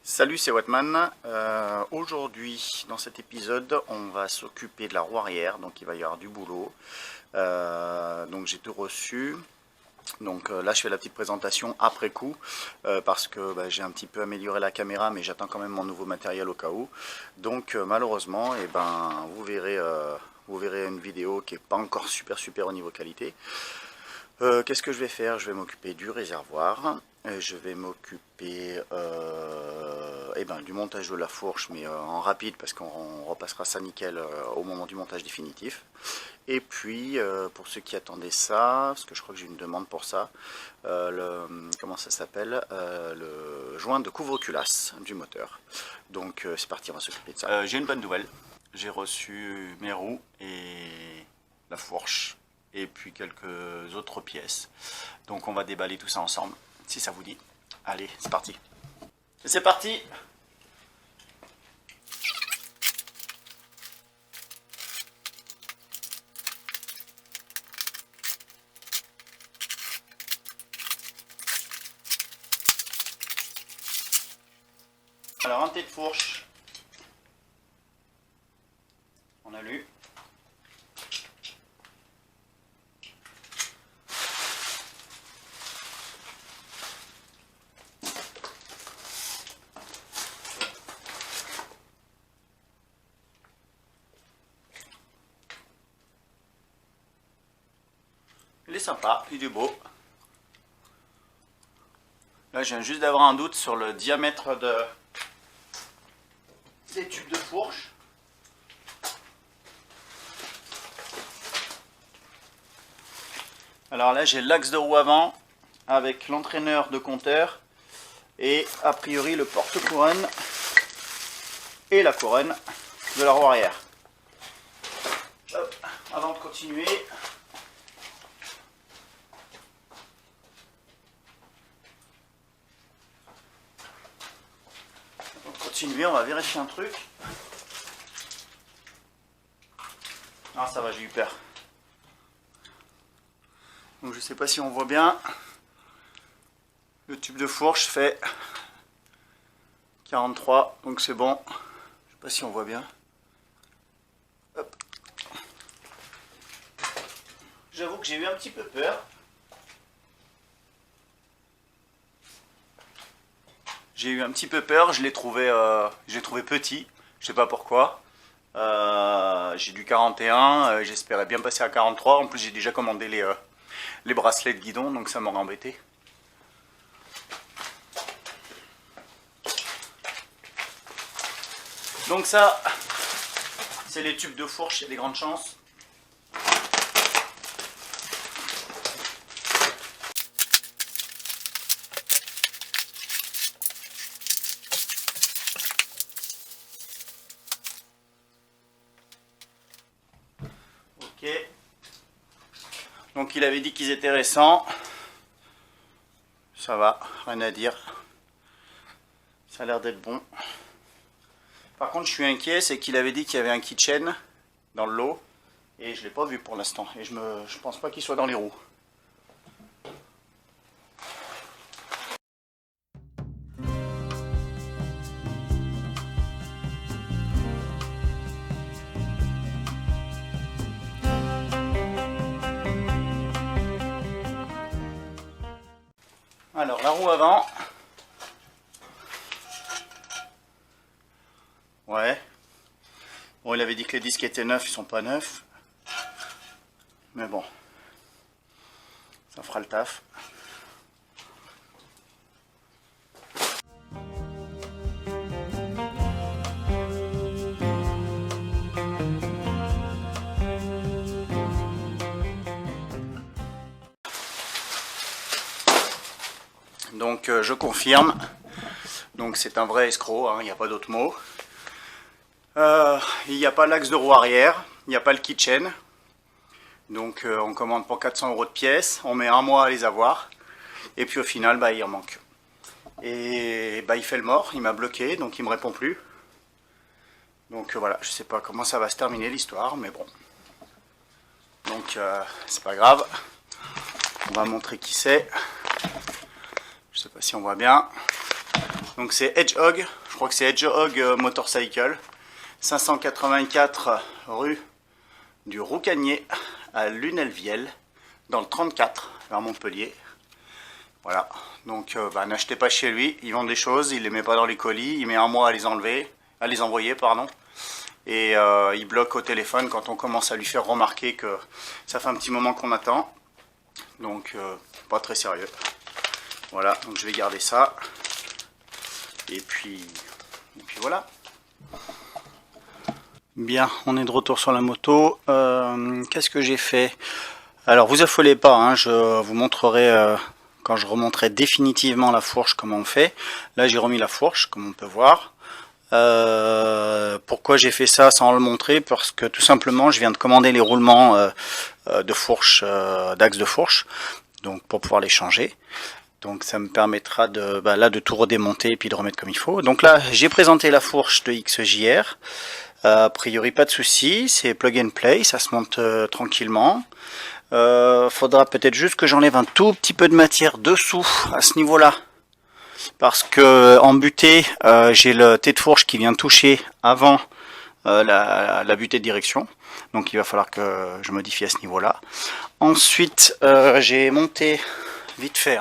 Salut, c'est Wattman. Aujourd'hui, dans cet épisode, on va s'occuper de la roue arrière, donc il va y avoir du boulot. Donc j'ai tout reçu. Donc là, je fais la petite présentation après coup, parce que j'ai un petit peu amélioré la caméra, mais j'attends quand même mon nouveau matériel au cas où. Donc malheureusement, vous verrez une vidéo qui n'est pas encore super au niveau qualité. Qu'est-ce que je vais faire? Je vais m'occuper du réservoir, je vais m'occuper du montage de la fourche, mais en rapide parce qu'on repassera ça nickel au moment du montage définitif. Et puis pour ceux qui attendaient ça, parce que je crois que j'ai une demande pour ça, comment ça s'appelle, le joint de couvre-culasse du moteur. Donc c'est parti, on va s'occuper de ça. J'ai une bonne nouvelle, j'ai reçu mes roues et la fourche et puis quelques autres pièces. Donc on va déballer tout ça ensemble, si ça vous dit. Allez, c'est parti. C'est parti. Alors un thé de fourche, on a lu. Il est sympa, il est beau. Là, je viens juste d'avoir un doute sur le diamètre des tubes de fourche. Alors là, j'ai l'axe de roue avant avec l'entraîneur de compteur et a priori le porte-couronne et la couronne de la roue arrière. Hop, avant de continuer, on va vérifier un truc. Ah, ça va, j'ai eu peur. Donc je sais pas si on voit bien. Le tube de fourche fait 43, donc c'est bon. Je sais pas si on voit bien. Hop. J'avoue que j'ai eu un petit peu peur. J'ai eu un petit peu peur, je l'ai trouvé petit, je sais pas pourquoi. J'ai du 41, j'espérais bien passer à 43. En plus j'ai déjà commandé les bracelets de guidon, donc ça m'aurait embêté. Donc ça, c'est les tubes de fourche, il y a des grandes chances. Ok. Donc il avait dit qu'ils étaient récents. Ça va, rien à dire. Ça a l'air d'être bon. Par contre, je suis inquiet, c'est qu'il avait dit qu'il y avait un kitchen dans le lot. Et je ne l'ai pas vu pour l'instant. Et je pense pas qu'il soit dans les roues. Alors, la roue avant. Ouais. Bon, il avait dit que les disques étaient neufs, ils sont pas neufs. Mais bon. Ça fera le taf. Donc je confirme, donc c'est un vrai escroc, hein, il n'y a pas d'autre mot. Il n'y a pas l'axe de roue arrière, il n'y a pas le kitchen. Donc on commande pour 400 € de pièces, on met un mois à les avoir. Et puis au final, il en manque. Et il fait le mort, il m'a bloqué, donc il me répond plus. Donc voilà, je sais pas comment ça va se terminer l'histoire, mais bon. Donc c'est pas grave. On va montrer qui c'est. Je sais pas si on voit bien. Donc c'est Hedgehog, je crois que c'est Hedgehog Motorcycle, 584 rue du Roucagnier à Lunelvielle, dans le 34, vers Montpellier. Voilà, donc n'achetez pas chez lui, il vend des choses, il les met pas dans les colis, il met un mois à les envoyer, pardon. Et il bloque au téléphone quand on commence à lui faire remarquer que ça fait un petit moment qu'on attend. Donc pas très sérieux. Voilà, donc je vais garder ça. Et puis voilà. Bien, on est de retour sur la moto. Qu'est-ce que j'ai fait? Alors vous affolez pas, hein, je vous montrerai quand je remonterai définitivement la fourche comment on fait. Là j'ai remis la fourche comme on peut voir. Pourquoi j'ai fait ça sans le montrer? Parce que tout simplement je viens de commander les roulements de fourche, d'axe de fourche, donc pour pouvoir les changer. Donc ça me permettra de, là, de tout redémonter et puis de remettre comme il faut. Donc là j'ai présenté la fourche de XJR. A priori pas de souci, c'est plug and play, ça se monte tranquillement. Faudra peut-être juste que j'enlève un tout petit peu de matière dessous à ce niveau là, parce que en butée j'ai le T de fourche qui vient toucher avant la butée de direction, donc il va falloir que je modifie à ce niveau là. Ensuite j'ai monté vite fait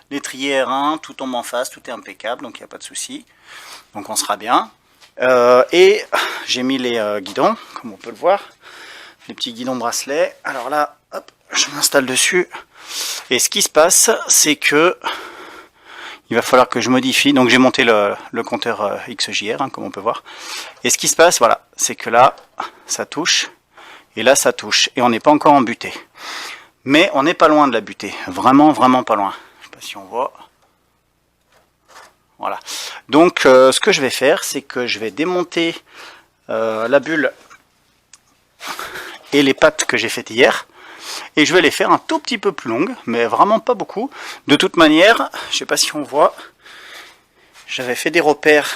l'étrier R1, tout tombe en face, tout est impeccable, donc il n'y a pas de souci, donc on sera bien. Et j'ai mis les guidons, comme on peut le voir, les petits guidons bracelets. Alors là, hop, je m'installe dessus. Et ce qui se passe, c'est que il va falloir que je modifie. Donc j'ai monté le compteur XJR, comme on peut voir. Et ce qui se passe, voilà, c'est que là, ça touche. Et là, ça touche. Et on n'est pas encore en butée. Mais on n'est pas loin de la butée. Vraiment, vraiment pas loin. Je sais pas si on voit. Voilà. Donc ce que je vais faire, c'est que je vais démonter la bulle et les pattes que j'ai faites hier, et je vais les faire un tout petit peu plus longues, mais vraiment pas beaucoup. De toute manière, je sais pas si on voit, j'avais fait des repères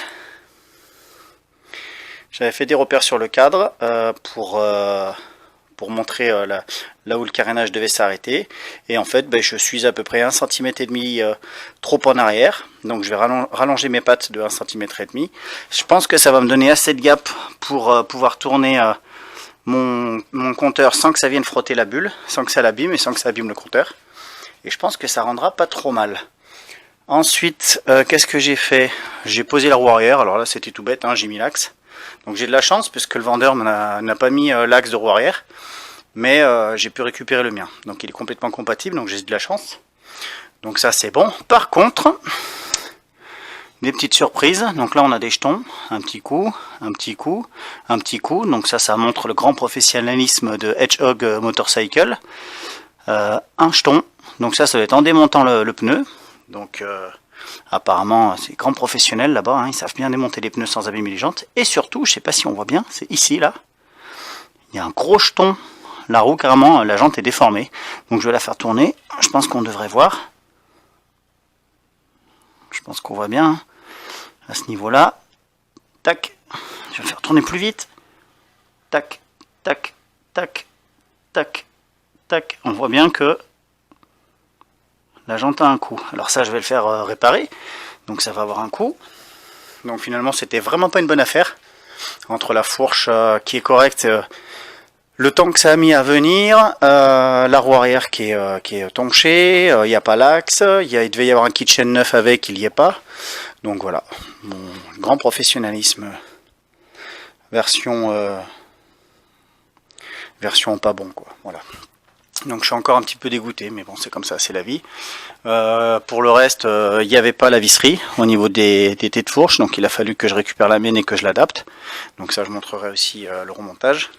sur le cadre pour montrer là où le carénage devait s'arrêter, et en fait je suis à peu près 1,5 cm trop en arrière, donc je vais rallonger mes pattes de 1,5 cm. Je pense que ça va me donner assez de gap pour pouvoir tourner mon compteur sans que ça vienne frotter la bulle, sans que ça l'abîme et sans que ça abîme le compteur, et je pense que ça rendra pas trop mal. Ensuite qu'est-ce que j'ai fait? J'ai posé la roue arrière. Alors là c'était tout bête, j'ai mis l'axe. Donc j'ai de la chance puisque le vendeur n'a pas mis l'axe de roue arrière, mais j'ai pu récupérer le mien. Donc il est complètement compatible, donc j'ai de la chance. Donc ça c'est bon. Par contre, des petites surprises. Donc là on a des jetons, un petit coup, un petit coup, un petit coup. Donc ça montre le grand professionnalisme de Hedgehog Motorcycle. Un jeton. Donc ça doit être en démontant le pneu. Donc apparemment, c'est grand professionnel là-bas, ils savent bien démonter les pneus sans abîmer les jantes. Et surtout, je sais pas si on voit bien, c'est ici, là, il y a un gros jeton. La roue, carrément, la jante est déformée. Donc je vais la faire tourner. Je pense qu'on devrait voir. Je pense qu'on voit bien à ce niveau-là. Tac. Je vais le faire tourner plus vite. Tac, tac, tac, tac, tac. On voit bien que la jante a un coup. Alors ça, je vais le faire réparer. Donc ça va avoir un coup. Donc finalement, c'était vraiment pas une bonne affaire. Entre la fourche qui est correcte, le temps que ça a mis à venir, la roue arrière qui est tonchée, il n'y a pas l'axe, il devait y avoir un kitchen neuf avec, il n'y est pas. Donc voilà, mon grand professionnalisme. Version pas bon, quoi. Voilà. Donc je suis encore un petit peu dégoûté, mais bon, c'est comme ça, c'est la vie. Pour le reste, il n'y avait pas la visserie au niveau des têtes de fourche, donc il a fallu que je récupère la mienne et que je l'adapte. Donc ça, je montrerai aussi le remontage.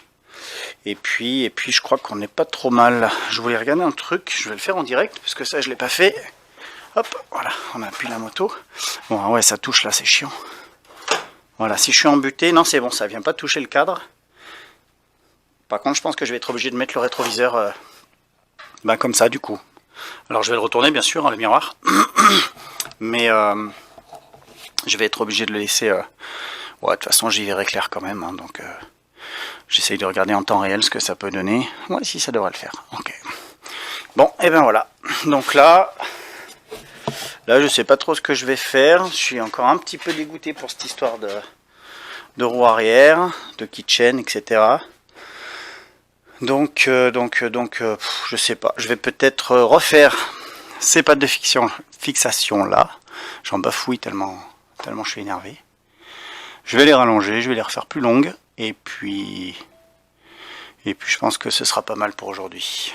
Et puis je crois qu'on n'est pas trop mal. Je voulais regarder un truc, je vais le faire en direct, parce que ça, je ne l'ai pas fait. Hop, voilà, on appuie la moto. Bon, ouais, ça touche là, c'est chiant. Voilà, si je suis embuté, non, c'est bon, ça vient pas toucher le cadre. Par contre, je pense que je vais être obligé de mettre le rétroviseur comme ça, du coup. Alors, je vais le retourner, bien sûr, le miroir. Mais je vais être obligé de le laisser... Ouais, de toute façon, j'y verrai clair quand même. Donc, j'essaye de regarder en temps réel ce que ça peut donner. Ouais, si, ça devrait le faire. Ok. Bon, et ben voilà. Donc là, Là, je sais pas trop ce que je vais faire. Je suis encore un petit peu dégoûté pour cette histoire de roue arrière, de kitchen, etc. Donc, je sais pas. Je vais peut-être refaire ces pattes de fixation là. J'en bafouille tellement je suis énervé. Je vais les rallonger, je vais les refaire plus longues. Et puis je pense que ce sera pas mal pour aujourd'hui.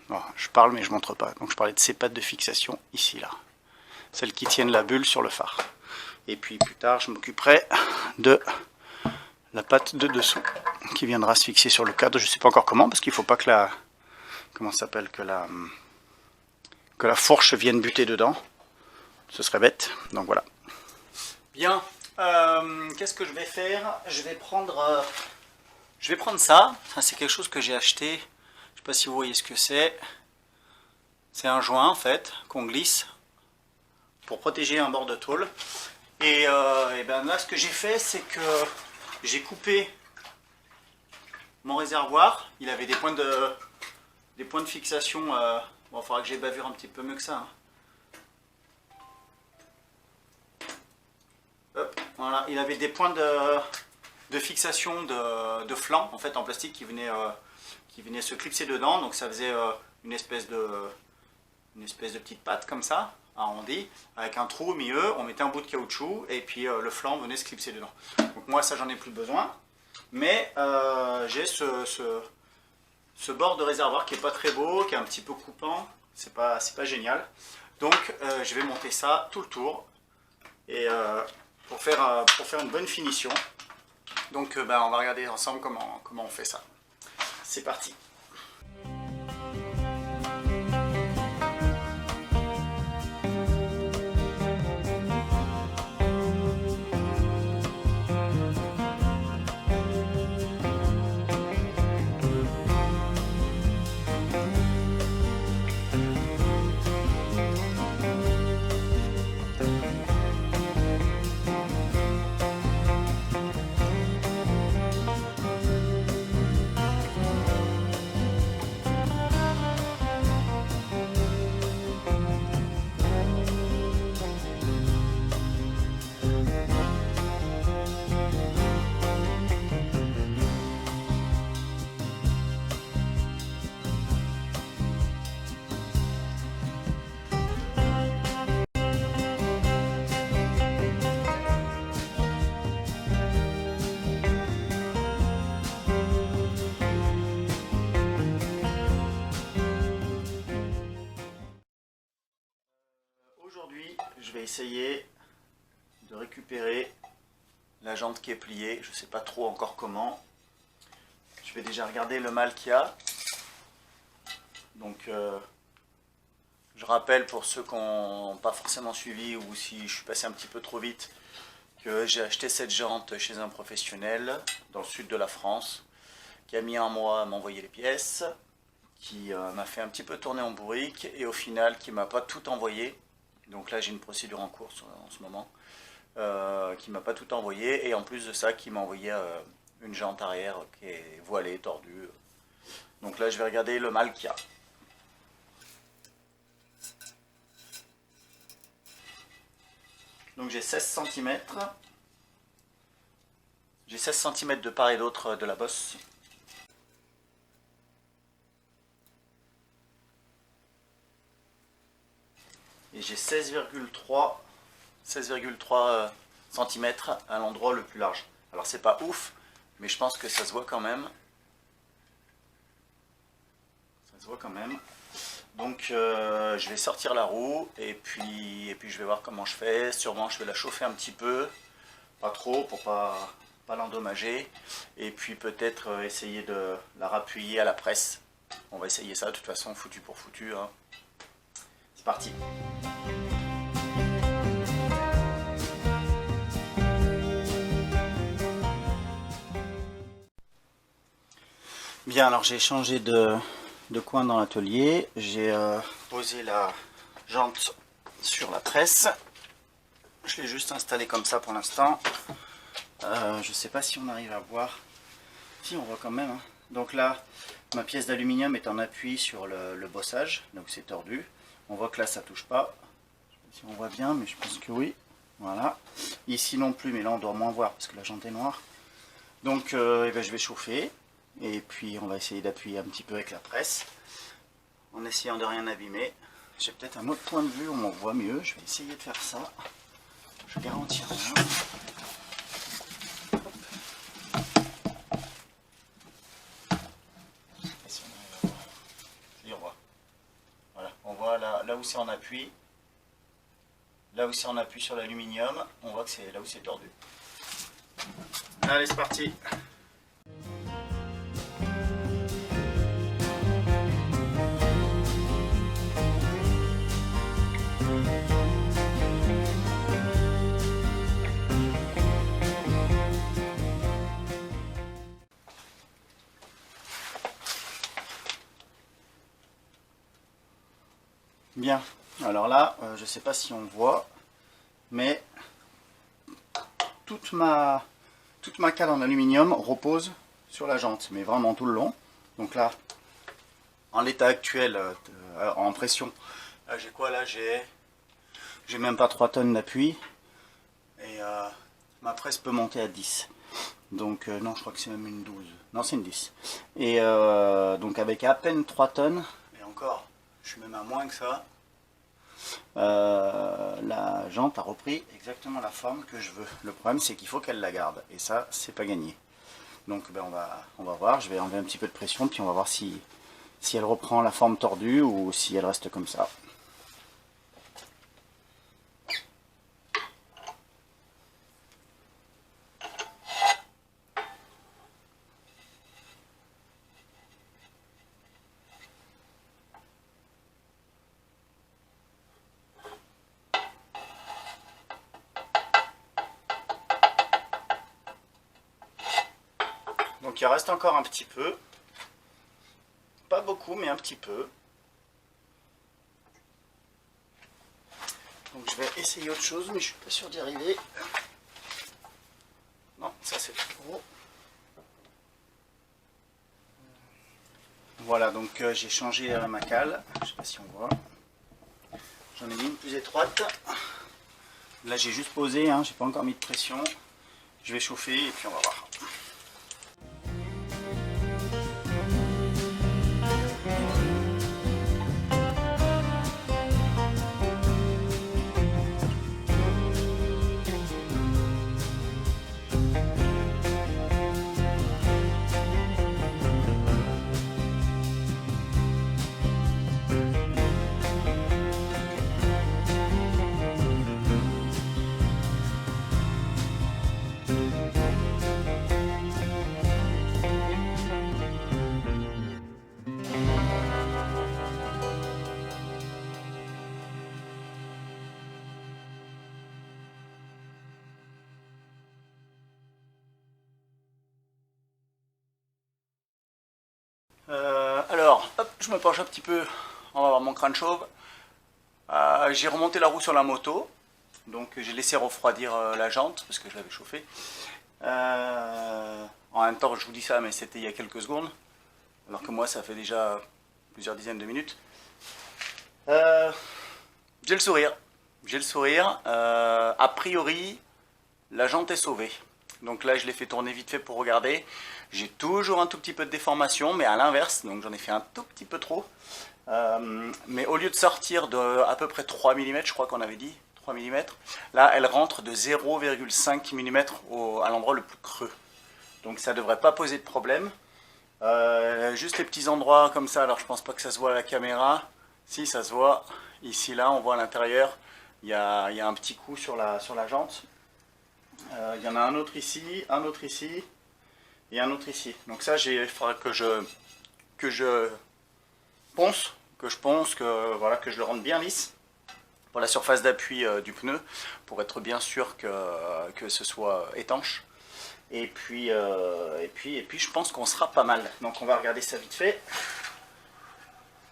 Bon, je parle mais je montre pas. Donc je parlais de ces pattes de fixation ici là. Celles qui tiennent la bulle sur le phare. Et puis plus tard, je m'occuperai de la patte de dessous qui viendra se fixer sur le cadre. Je sais pas encore comment parce qu'il faut pas que la que la fourche vienne buter dedans. Ce serait bête. Donc voilà. Bien. Qu'est-ce que je vais faire? Je vais prendre ça. C'est quelque chose que j'ai acheté. Je sais pas si vous voyez ce que c'est. C'est un joint en fait qu'on glisse pour protéger un bord de tôle. Et ben là, ce que j'ai fait, c'est que j'ai coupé mon réservoir. Il avait des points de fixation. Bon, il faudra que j'ai bavure un petit peu mieux que ça. Hein. Hop, voilà, il avait des points de fixation de flanc en fait en plastique qui venaient se clipser dedans. Donc ça faisait une espèce de petite patte comme ça, arrondie, avec un trou au milieu. On mettait un bout de caoutchouc et puis le flanc venait se clipser dedans. Donc moi ça j'en ai plus besoin, mais j'ai ce bord de réservoir qui est pas très beau, qui est un petit peu coupant. C'est pas génial. Donc je vais monter ça tout le tour et pour faire une bonne finition. Donc on va regarder ensemble comment on fait ça. C'est parti. Aujourd'hui, je vais essayer de récupérer la jante qui est pliée. Je ne sais pas trop encore comment. Je vais déjà regarder le mal qu'il y a. Donc, je rappelle pour ceux qui n'ont pas forcément suivi ou si je suis passé un petit peu trop vite, que j'ai acheté cette jante chez un professionnel dans le sud de la France, qui a mis un mois à m'envoyer les pièces, qui m'a fait un petit peu tourner en bourrique et au final qui m'a pas tout envoyé. Donc là j'ai une procédure en cours en ce moment, qui m'a pas tout envoyé et en plus de ça qui m'a envoyé une jante arrière qui est voilée, tordue. Donc là je vais regarder le mal qu'il y a. Donc j'ai 16 cm. J'ai 16 cm de part et d'autre de la bosse. Et j'ai 16,3 cm à l'endroit le plus large. Alors c'est pas ouf, mais je pense que ça se voit quand même. Ça se voit quand même. Donc je vais sortir la roue et puis je vais voir comment je fais. Sûrement je vais la chauffer un petit peu, pas trop pour pas l'endommager. Et puis peut-être essayer de la rappuyer à la presse. On va essayer ça de toute façon, foutu pour foutu. Hein. C'est parti. Bien, alors j'ai changé de coin dans l'atelier. J'ai posé la jante sur la presse. Je l'ai juste installée comme ça pour l'instant. Je sais pas si on arrive à voir. Si, on voit quand même. Hein. Donc là, ma pièce d'aluminium est en appui sur le bossage, donc c'est tordu. On voit que là, ça touche pas. Je vais si on voit bien, mais je pense que oui. Voilà. Ici non plus, mais là on doit moins voir parce que la jante est noire. Donc eh ben, je vais chauffer. Et puis on va essayer d'appuyer un petit peu avec la presse. En essayant de rien abîmer. J'ai peut-être un autre point de vue où on voit mieux. Je vais essayer de faire ça. Je garantis rien. Si on arrive à voir. Si on voit. Voilà. On voit là où c'est en appui. Là où c'est en appui sur l'aluminium. On voit que c'est là où c'est tordu. Allez, c'est parti. Bien, alors là, je ne sais pas si on voit, mais toute ma cale en aluminium repose sur la jante, mais vraiment tout le long. Donc là, en l'état actuel, en pression, j'ai quoi là? J'ai même pas 3 tonnes d'appui, et ma presse peut monter à 10. Donc non, je crois que c'est même une 12. Non, c'est une 10. Et donc avec à peine 3 tonnes, et encore, je suis même à moins que ça, la jante a repris exactement la forme que je veux. Le problème, c'est qu'il faut qu'elle la garde, et ça, c'est pas gagné. Donc ben, on va voir, je vais enlever un petit peu de pression, puis on va voir si elle reprend la forme tordue ou si elle reste comme ça. Donc il reste encore un petit peu, pas beaucoup mais un petit peu. Donc je vais essayer autre chose mais je suis pas sûr d'y arriver. Non, ça c'est trop. Voilà, donc j'ai changé ma cale, je sais pas si on voit. J'en ai mis une plus étroite. Là j'ai juste posé, hein, j'ai pas encore mis de pression. Je vais chauffer et puis on va voir. Alors, hop, je me penche un petit peu, on va voir mon crâne chauve. J'ai remonté la roue sur la moto, donc j'ai laissé refroidir la jante parce que je l'avais chauffée. En même temps, je vous dis ça, mais c'était il y a quelques secondes, alors que moi, ça fait déjà plusieurs dizaines de minutes. J'ai le sourire. J'ai le sourire. A priori, la jante est sauvée. Donc là, je l'ai fait tourner vite fait pour regarder. J'ai toujours un tout petit peu de déformation, mais à l'inverse, donc j'en ai fait un tout petit peu trop. Mais au lieu de sortir de à peu près 3 mm, je crois qu'on avait dit, 3 mm, là, elle rentre de 0,5 mm à l'endroit le plus creux. Donc ça ne devrait pas poser de problème. Juste les petits endroits comme ça, alors je pense pas que ça se voit à la caméra. Si, ça se voit. Ici, là, on voit à l'intérieur, il y a un petit coup sur la jante. Il y en a un autre ici et un autre ici. Donc ça, il faudra que je ponce, voilà, que je le rende bien lisse pour la surface d'appui du pneu, pour être bien sûr que ce soit étanche. Et puis je pense qu'on sera pas mal. Donc on va regarder ça vite fait.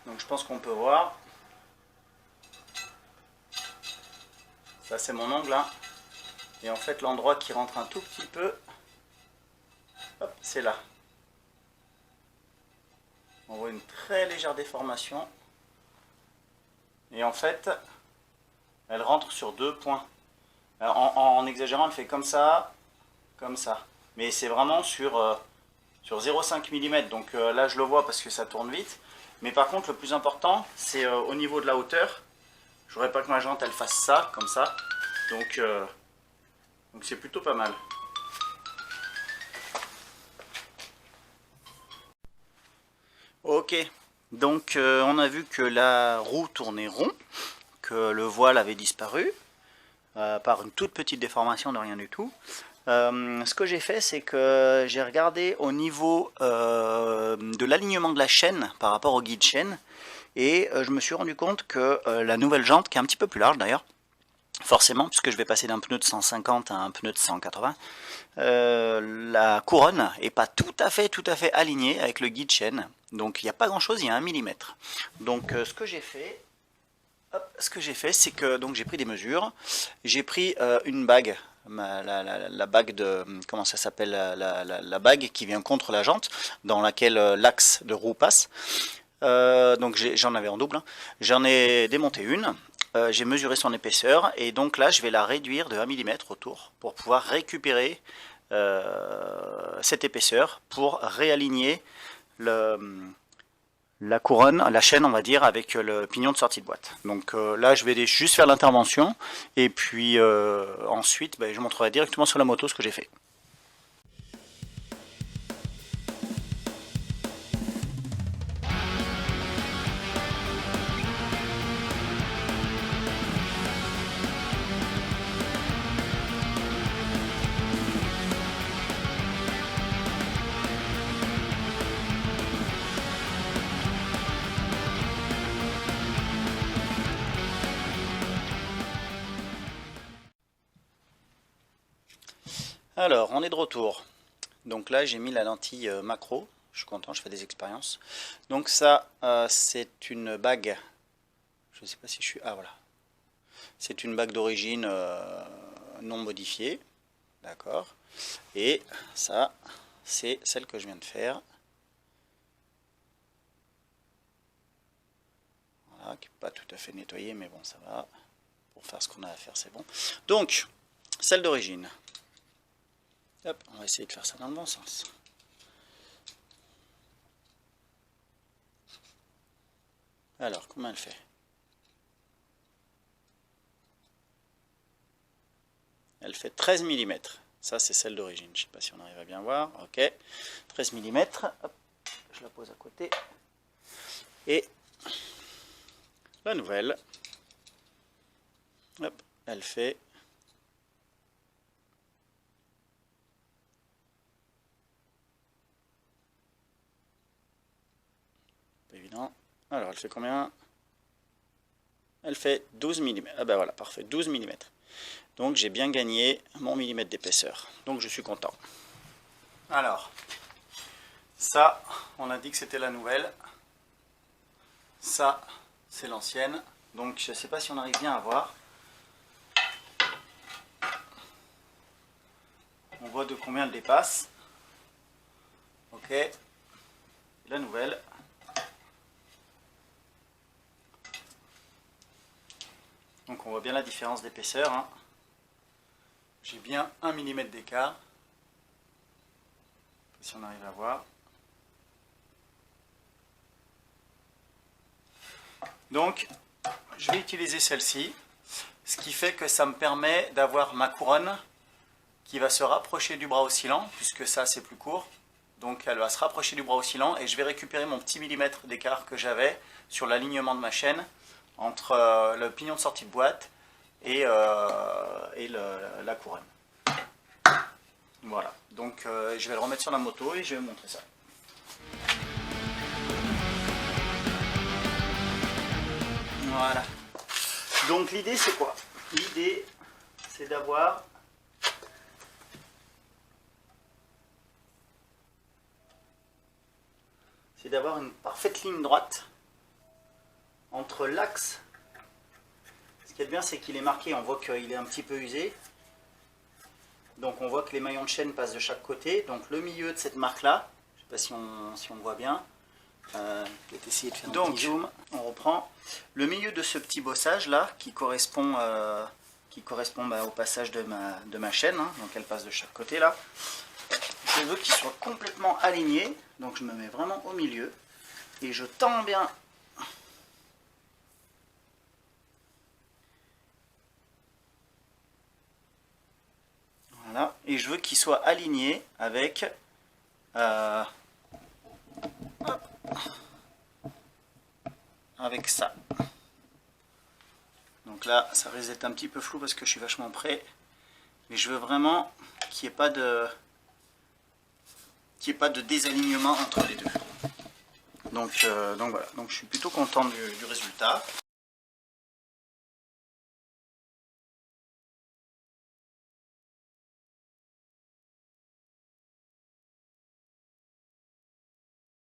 Donc je pense qu'on peut voir. Ça c'est mon angle là. Et en fait l'endroit qui rentre un tout petit peu, c'est là. On voit une très légère déformation. Et en fait, elle rentre sur 2 points. En exagérant, elle fait comme ça, comme ça. Mais c'est vraiment sur 0,5 mm. Donc là, je le vois parce que ça tourne vite. Mais par contre, le plus important, c'est au niveau de la hauteur. Je voudrais pas que ma jante, elle fasse ça, comme ça. Donc c'est plutôt pas mal. Ok, donc on a vu que la roue tournait rond, que le voile avait disparu, par une toute petite déformation de rien du tout. Ce que j'ai fait, c'est que j'ai regardé au niveau de l'alignement de la chaîne par rapport au guide chaîne, et je me suis rendu compte que la nouvelle jante, qui est un petit peu plus large d'ailleurs, forcément, puisque je vais passer d'un pneu de 150 à un pneu de 180, la couronne est pas tout à fait alignée avec le guide chaîne. Donc il n'y a pas grand chose, il y a 1 mm. Donc ce que j'ai fait, c'est que donc j'ai pris des mesures, j'ai pris une bague, la bague de, comment ça s'appelle, la bague qui vient contre la jante, dans laquelle l'axe de roue passe. Donc j'en avais en double, hein. J'en ai démonté une, j'ai mesuré son épaisseur, et donc là je vais la réduire de 1 mm autour pour pouvoir récupérer cette épaisseur pour réaligner la couronne, la chaîne on va dire, avec le pignon de sortie de boîte. Donc là je vais juste faire l'intervention, et puis ensuite je montrerai directement sur la moto ce que j'ai fait. Alors, on est de retour. Donc là, j'ai mis la lentille macro. Je suis content, je fais des expériences. Donc ça, c'est une bague. Je ne sais pas si je suis... Ah, voilà. C'est une bague d'origine non modifiée. D'accord. Et ça, c'est celle que je viens de faire. Voilà, qui n'est pas tout à fait nettoyée, mais bon, ça va. Pour faire ce qu'on a à faire, c'est bon. Donc, celle d'origine. Hop, on va essayer de faire ça dans le bon sens. Alors, comment elle fait? Elle fait 13 mm. Ça, c'est celle d'origine. Je ne sais pas si on arrive à bien voir. Ok. 13 mm. Hop, je la pose à côté. Et la nouvelle, hop, elle fait... Pas évident. Alors, elle fait combien? Elle fait 12 mm. Ah ben voilà, parfait. 12 mm. Donc, j'ai bien gagné mon millimètre d'épaisseur. Donc, je suis content. Alors, ça, on a dit que c'était la nouvelle. Ça, c'est l'ancienne. Donc, je ne sais pas si on arrive bien à voir. On voit de combien elle dépasse. Ok. La nouvelle. Donc, on voit bien la différence d'épaisseur, hein. J'ai bien 1 mm d'écart. Si on arrive à voir. Donc, je vais utiliser celle-ci, ce qui fait que ça me permet d'avoir ma couronne qui va se rapprocher du bras oscillant, puisque ça c'est plus court. Donc elle va se rapprocher du bras oscillant, et je vais récupérer mon petit millimètre d'écart que j'avais sur l'alignement de ma chaîne entre le pignon de sortie de boîte et la couronne. Voilà, donc je vais le remettre sur la moto et je vais vous montrer ça. Voilà. Donc l'idée c'est quoi? L'idée c'est d'avoir une parfaite ligne droite entre l'axe. Ce qui est bien, c'est qu'il est marqué, on voit qu'il est un petit peu usé. Donc on voit que les maillons de chaîne passent de chaque côté. Donc le milieu de cette marque là, je ne sais pas si on voit bien, Je vais essayer de faire un Donc, petit zoom. on reprend le milieu de ce petit bossage là qui correspond, au passage de ma chaîne, hein, donc elle passe de chaque côté là. Je veux qu'il soit complètement aligné, donc je me mets vraiment au milieu et je tends bien. Voilà, et je veux qu'il soit aligné avec avec ça. Donc là, ça risque d'être un petit peu flou parce que je suis vachement près, mais je veux vraiment qu'il n'y ait pas de désalignement entre les deux. Donc voilà, donc je suis plutôt content du résultat.